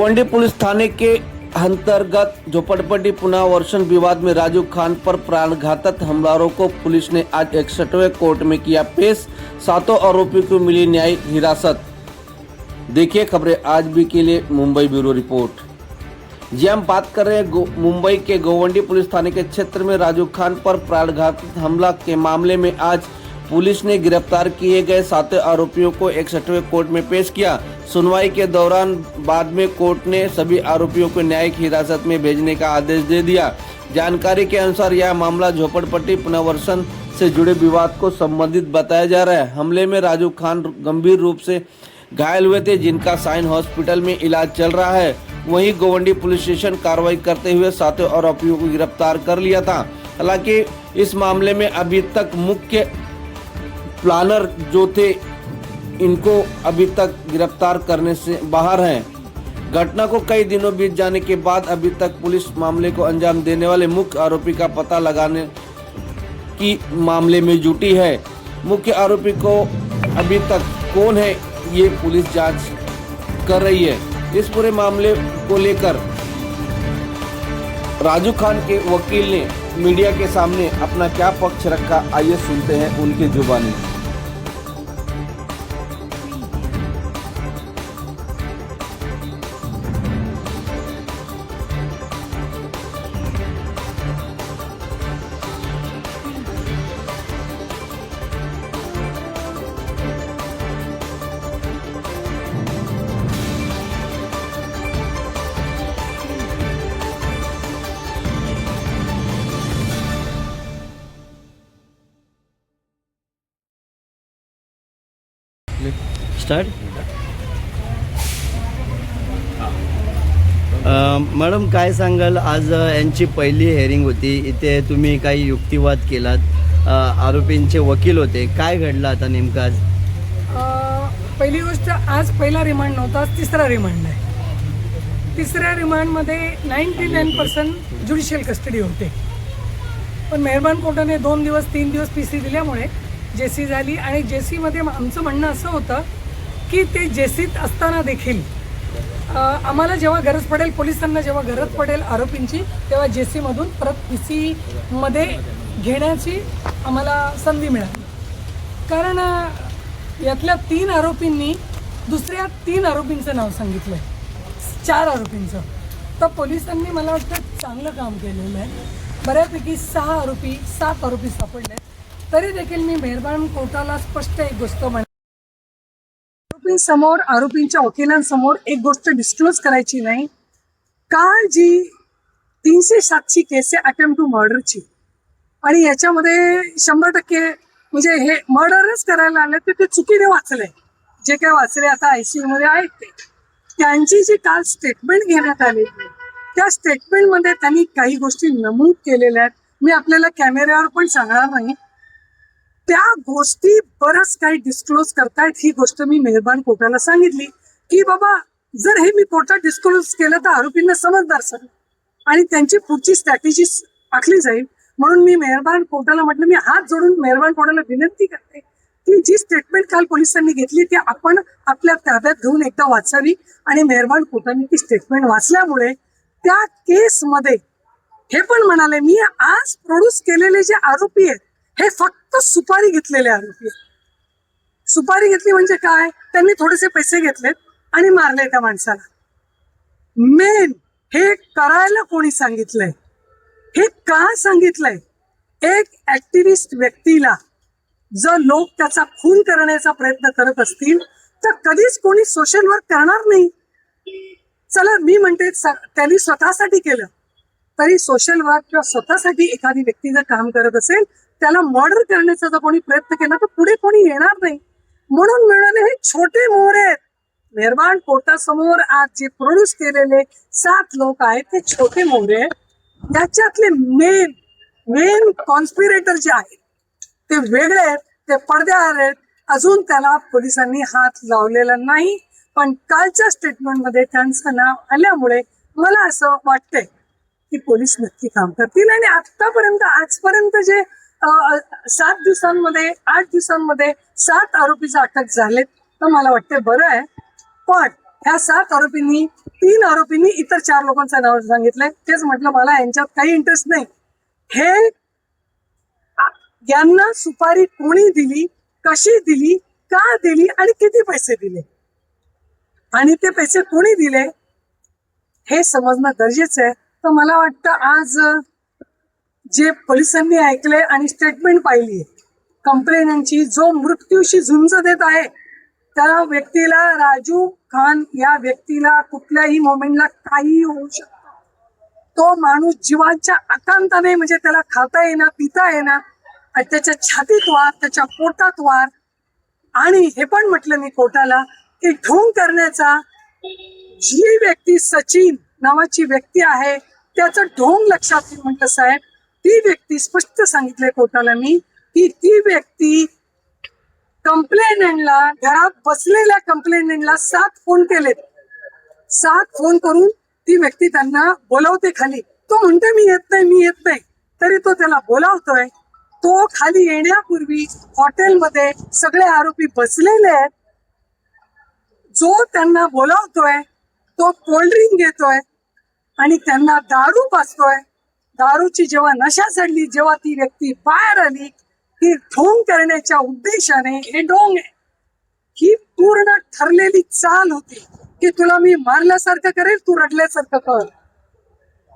Govandi police थाने के अंतर्गत झोपड़पट्टी पुनर्वासन विवाद में राजू खान पर प्राणघातक हमलावरों को पुलिस ने आज 61वें कोर्ट में किया पेश। सातों आरोपियों को मिली न्यायिक हिरासत। देखिए खबरें आज भी के लिए मुंबई ब्यूरो रिपोर्ट। जी हम बात कर रहे हैं मुंबई के गोवंडी पुलिस थाने के क्षेत्र में राजू खान पर प्राणघातक हमला के मामले में आज पुलिस ने गिरफ्तार किए गए सातों आरोपियों को 61वें कोर्ट में पेश किया। सुनवाई के दौरान बाद में कोर्ट ने सभी आरोपियों को न्यायिक हिरासत में भेजने का आदेश दे दिया। जानकारी के अनुसार यह मामला झोपड़पट्टी पुनर्वासन से जुड़े विवाद को संबंधित बताया जा रहा है। हमले में राजू खान गंभीर रूप से घायल हुए थे, जिनका साइन हॉस्पिटल में इलाज चल रहा है। वहीं गोवंडी पुलिस स्टेशन कार्रवाई करते हुए सातों आरोपियों को गिरफ्तार कर लिया था। हालांकि इस मामले में अभी तक मुख्य प्लानर जो थे, इनको अभी तक गिरफ्तार करने से बाहर हैं। घटना को कई दिनों बीत जाने के बाद अभी तक पुलिस मामले को अंजाम देने वाले मुख्य आरोपी का पता लगाने की मामले में जुटी है। मुख्य आरोपी को अभी तक कौन है, ये पुलिस जांच कर रही है। इस पूरे मामले को लेकर राजू खान के वकील ने मीडिया के सामने अपना क्या पक्ष रखा, आइए सुनते हैं उनकी जुबानी। स्टार्ट। मॅडम काय सांगाल, आज यांची पहिली हेअरिंग होती, इथे तुम्ही काही युक्तिवाद केलात, आरोपींचे वकील होते, काय घडलं आता नेमकं आज? पहिली गोष्ट, आज पहिला रिमांड नव्हता, तिसरा रिमांड आहे। तिसऱ्या रिमांडमध्ये 99% ज्युडिशियल कस्टडी होते, पण मेहरबान कोर्टाने 2 दिवस 3 दिवस PC दिल्यामुळे जेसी झाली। आणि जेसीमध्ये आमचं म्हणणं असं होतं की ते जेसीत असताना देखील आम्हाला जेव्हा गरज पडेल, पोलिसांना जेव्हा गरज पडेल आरोपींची, तेव्हा जेसीमधून परत PCमध्ये घेण्याची आम्हाला संधी मिळाली। कारण यातल्या 3 आरोपींनी दुसऱ्या 3 आरोपींचं नाव सांगितलं आहे, 4 आरोपींचं। तर पोलिसांनी मला वाटतं चांगलं काम केलेलं आहे। बऱ्यापैकी 6 आरोपी 7 आरोपी सापडले। तरी देखील मी मेहरबान कोर्टाला स्पष्ट एक गोष्ट म्हणते, आरोपींसमोर, आरोपींच्या वकिलांसमोर एक गोष्ट डिस्क्लोज करायची नाही का, जी 307ची केस आहे अटेम्प्ट टू मर्डरची, आणि याच्यामध्ये 100% म्हणजे हे मर्डरच करायला आले ते चुकीने वाचले, जे काय वाचले आता ICU मध्ये आहेत ते, त्यांची जी काल स्टेटमेंट घेण्यात आली त्या स्टेटमेंटमध्ये त्यांनी काही गोष्टी नमूद केलेल्या आहेत। मी आपल्याला कॅमेऱ्यावर पण सांगणार नाही, त्या गोष्टी बरंच काही डिस्क्लोज करतायत। ही गोष्ट मी मेहरबान कोर्टाला सांगितली की बाबा, जर हे मी कोर्टात डिस्क्लोज केलं तर आरोपींना समजदार सर आणि त्यांची पुढची स्ट्रॅटेजी आखली जाईल। म्हणून मी मेहरबान कोर्टाला म्हटलं, मी हात जोडून मेहरबान कोर्टाला विनंती करते की जी स्टेटमेंट काल पोलिसांनी घेतली ती आपण आपल्या ताब्यात घेऊन एकदा वाचावी। आणि मेहरबान कोर्टाने ती स्टेटमेंट वाचल्यामुळे त्या केसमध्ये हे पण म्हणाले, मी आज प्रोड्यूस केलेले जे आरोपी आहेत हे फक्त सुपारी घेतलेले आरोपी आहेत। सुपारी घेतली म्हणजे काय, त्यांनी थोडेसे पैसे घेतलेत आणि मारले त्या माणसाला। मेन हे करायला कोणी सांगितलंय, हे का सांगितलंय? एक ऍक्टिव्हिस्ट व्यक्तीला जर लोक त्याचा खून करण्याचा प्रयत्न करत असतील तर कधीच कोणी सोशल वर्क करणार नाही। चला मी म्हणते, त्यांनी स्वतःसाठी केलं तरी सोशल वर्क किंवा स्वतःसाठी एखादी व्यक्ती जर काम करत असेल, त्याला मर्डर करण्याचा जर कोणी प्रयत्न केला तर पुढे कोणी येणार नाही। म्हणून मिळाले हे छोटे मोहरे आहेत। मेहरबान कोर्टासमोर आज जे प्रोड्यूस केलेले 7 लोक आहेत ते छोटे मोहरे आहेत। त्याच्यातले मेन कॉन्स्पिरेटर जे आहेत ते वेगळे आहेत, ते पडद्याआड आहेत। अजून त्याला पोलिसांनी हात लावलेला नाही, पण कालच्या स्टेटमेंटमध्ये त्यांचं नाव आल्यामुळे मला असं वाटतंय की पोलीस नक्की काम करतील। आणि आतापर्यंत आजपर्यंत जे 7 दिवसांमध्ये 8 दिवसांमध्ये 7 आरोपीचा अटक झालेत, तर मला वाटतं बरं आहे। पण ह्या 7 आरोपींनी 3 आरोपींनी इतर 4 लोकांचं नाव सांगितलंय. तेच म्हटलं मला यांच्यात काही इंटरेस्ट नाही. हे यांना सुपारी कोणी दिली, कशी दिली, का दिली आणि किती पैसे दिले आणि ते पैसे कोणी दिले हे समजणं गरजेचं आहे. तर मला वाटतं आज जे पोलिसांनी ऐकले आणि स्टेटमेंट पाहिली कंप्लेनंटची, जो मृत्यूशी झुंज देत आहे त्या व्यक्तीला, राजू खान या व्यक्तीला कुठल्याही मोमेंटला काही होऊ शकतं. तो माणूस जीवाच्या आकांताने, म्हणजे त्याला खाता येणार, पिता येणार, त्याच्या छातीत वार, त्याच्या पोटात वार. आणि हे पण म्हटलं मी कोर्टाला की ढोंग करण्याचा जी व्यक्ती सचिन नावाची व्यक्ती आहे त्याचं ढोंग लक्षात येईल म्हटलं साहेब. ती व्यक्ती स्पष्ट सांगितलंय कोर्टाला मी की ती व्यक्ती कंप्लेनंटला, घरात बसलेल्या कंप्लेनंटला 7 फोन केलेत. 7 फोन करून ती व्यक्ती त्यांना बोलावते खाली. तो म्हणतो मी येत नाही, तरी तो त्याला बोलावतोय. तो खाली येण्यापूर्वी हॉटेलमध्ये सगळे आरोपी बसलेले आहेत. जो त्यांना बोलावतोय तो कोल्ड्रिंक घेतोय आणि त्यांना दारू पाजतोय. दारूची जेव्हा नशा चढली, जेव्हा ती व्यक्ती बाहेर आली, ती ढोंग करण्याच्या उद्देशाने, हे ढोंग आहे, ही पूर्ण ठरलेली चाल होती की तुला मी मारल्यासारखं करेल, तू रडल्यासारखं कर.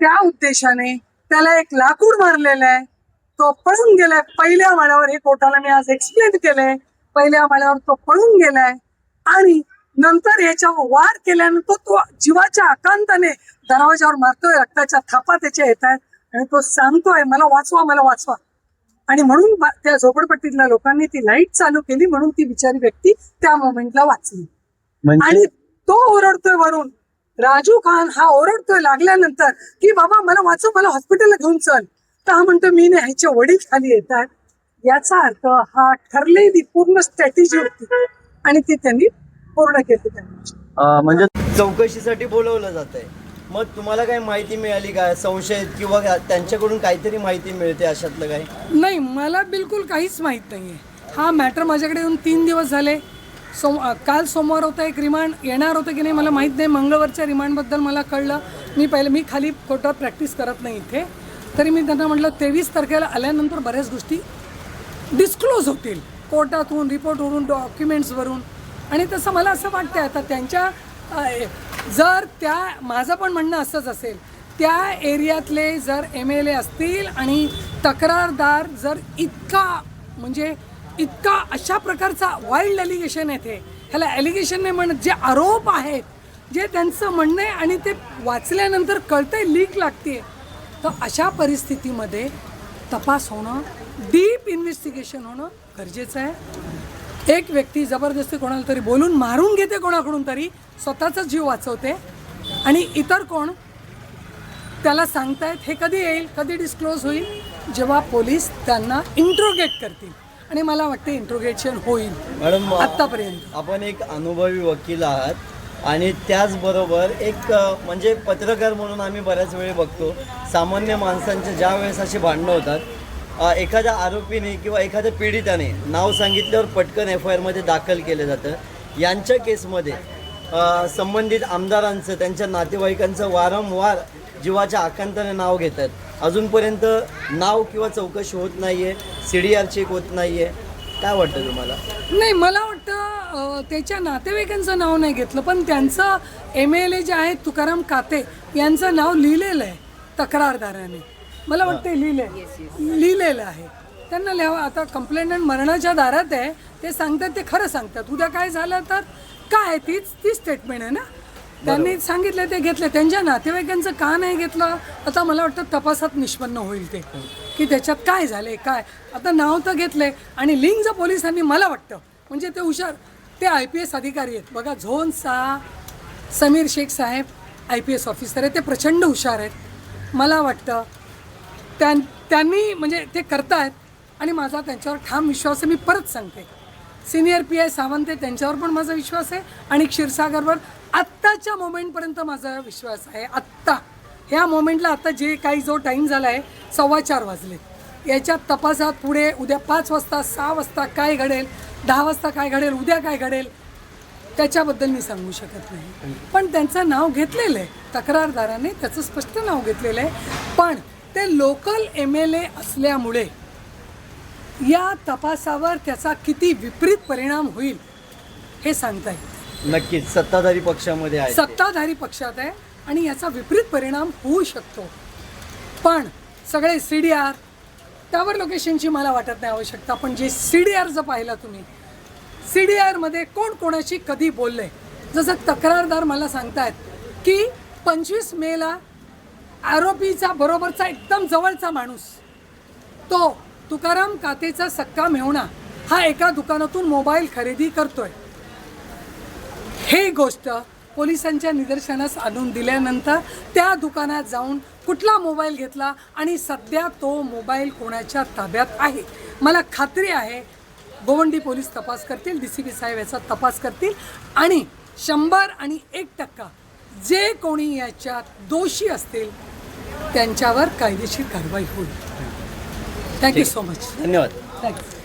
त्या उद्देशाने त्याला एक लाकूड मारलेलं आहे. तो पळून गेलाय पहिल्या माळ्यावर. हे कोर्टाला मी आज एक्सप्लेन केलंय. पहिल्या माळ्यावर तो पळून गेलाय आणि नंतर याच्यावर वार केल्यानंतर तो जीवाच्या आकांताने दरवाजावर मारतोय. रक्ताच्या थापा त्याच्या येत आहेत आणि तो सांगतोय मला वाचवा, मला वाचवा. आणि म्हणून त्या झोपडपट्टीतल्या लोकांनी ती लाईट चालू केली, म्हणून ती बिचारी व्यक्ती त्या मोमेंटला वाचली. आणि तो ओरडतोय वरून, राजू खान हा ओरडतोय लागल्यानंतर की बाबा मला वाचव, मला हॉस्पिटलला घेऊन चल. तर हा म्हणतो मी नाही, ह्याचे वडील खाली येत आहेत. याचा अर्थ हा ठरलेली पूर्ण स्ट्रॅटेजी होती आणि ती त्यांनी पूर्ण केली. त्यांनी म्हणजे चौकशीसाठी बोलवलं जात आहे. मग तुम्हाला काही माहिती मिळाली का, संशय किंवा त्यांच्याकडून काहीतरी माहिती मिळते अशातलं काही? नाही, मला बिलकुल काहीच माहीत नाही आहे. हा मॅटर माझ्याकडे येऊन 3 दिवस झाले. काल सोमवार होता, एक रिमांड येणार होतं की नाही मला माहीत नाही. मंगळवारच्या रिमांडबद्दल मला कळलं. मी खाली कोर्टात प्रॅक्टिस करत नाही इथे, तरी मी त्यांना म्हटलं 23 तारखेला आल्यानंतर बऱ्याच गोष्टी डिस्क्लोज होतील कोर्टातून, रिपोर्टवरून, डॉक्युमेंट्सवरून. आणि तसं मला असं वाटतं आता त्यांच्या जर त्या, माझं पण म्हणणं असंच असेल, त्या एरियातले जर MLA असतील आणि तक्रारदार जर इतका अशा प्रकारचा वाईल्ड ॲलिगेशन येते, ह्याला ॲलिगेशन नाही म्हणत, जे आरोप आहेत, जे त्यांचं म्हणणं आहे आणि ते वाचल्यानंतर कळतंय, लीक लागते, तर अशा परिस्थितीमध्ये तपास होणं, डीप इन्व्हेस्टिगेशन होणं गरजेचं आहे. एक व्यक्ती जबरदस्ती कोणाला तरी बोलून मारून घेते, कोणाकडून तरी स्वतःचा जीव वाचवते आणि इतर कोण त्याला सांगतायत. हे कधी येईल, कधी डिस्क्लोज होईल, जेव्हा पोलीस त्यांना इंट्रोगेट करतील. आणि मला वाटतं इंट्रोगेशन होईल. मॅडम, आत्तापर्यंत आपण एक अनुभवी वकील आहात आणि त्याचबरोबर एक म्हणजे पत्रकार म्हणून आम्ही बऱ्याच वेळी बघतो सामान्य माणसांचे ज्या वेळेस अशी भांडणं होतात, एखाद्या आरोपीने किंवा एखाद्या पीडिताने नाव सांगितल्यावर पटकन FIR मध्ये दाखल केलं जातं. यांच्या केसमध्ये संबंधित आमदारांचं, त्यांच्या नातेवाईकांचं वारंवार जीवाच्या आकांताने नाव घेतात. अजूनपर्यंत नाव किंवा चौकशी होत नाही आहे, CDR चेक होत नाही आहे. काय वाटतं तुम्हाला? नाही, मला वाटतं त्याच्या नातेवाईकांचं नाव नाही घेतलं, पण त्यांचं MLA जे आहेत तुकाराम काते यांचं नाव लिहिलेलं आहे तक्रारदाराने. मला वाटतं लिहिलेलं आहे. त्यांना लिहावं. आता कंप्लेंटंट मरणाच्या दारात आहे, ते सांगतात, ते खरं सांगतात. उद्या काय झालं तर काय, तीच स्टेटमेंट आहे ना. त्यांनी सांगितलं ते घेतलं. त्यांच्या नातेवाईकांचं का नाही घेतलं, आता मला वाटतं तपासात निष्पन्न होईल ते की त्याच्यात काय झाले काय. आता नाव तर घेतलंय आणि लिंक जर पोलिसांनी, मला वाटतं म्हणजे ते हुशार, ते IPS अधिकारी आहेत बघा. झोन 6 समीर शेख साहेब IPS ऑफिसर आहे, ते प्रचंड हुशार आहेत. मला वाटतं त्यांनी म्हणजे ते करतायत आणि माझा त्यांच्यावर ठाम विश्वास आहे. मी परत सांगते, सिनियर PI सावंत आहे, त्यांच्यावर पण माझा विश्वास आहे आणि क्षीरसागरवर आत्ताच्या मोमेंटपर्यंत माझा विश्वास आहे. आत्ता ह्या मोमेंटला आता जे काही जो टाईम झाला आहे 4:15 वाजले, याच्यात तपासात पुढे उद्या 5 वाजता 6 वाजता काय घडेल, 10 वाजता काय घडेल, उद्या काय घडेल, त्याच्याबद्दल मी सांगू शकत नाही, पण त्यांचं नाव घेतलेलं आहे, तक्रारदाराने त्याचं स्पष्ट नाव घेतलेलं आहे. पण ते लोकल MLA असल्यामुळे या तपासावर त्याचा किती विपरीत परिणाम होईल हे सांगता येईल. नक्कीच सत्ताधारी पक्षामध्ये आहे ते. सत्ताधारी पक्षात आहे आणि याचा विपरीत परिणाम होऊ शकतो. पण सगळे CDR त्यावर लोकेशनची मला वाटत नाही आवश्यकता, पण जे CDR जर पाहिला तुम्ही, CDRमध्ये कोण कोणाशी कधी बोलले, जसं तक्रारदार मला सांगतायत की 25 मेला आरोपीचा बरोबरचा एकदम जवळचा माणूस, तो तुकाराम कातेचा सक्का मेहुणा, हा एका दुकानातून मोबाईल खरेदी करतोय. हे गोष्ट पोलिसांच्या निदर्शनास आणून दिल्यानंतर त्या दुकानात जाऊन कुठला मोबाईल घेतला आणि सध्या तो मोबाईल कोणाच्या ताब्यात आहे. मला खात्री आहे गोवंडी पोलीस तपास करतील, DCP साहेब याचा तपास करतील आणि 100 आणि 1% जे कोणी याच्यात दोषी असतील त्यांच्यावर कायदेशीर कारवाई होईल. Thank you so much. धन्यवाद. थँक्यू.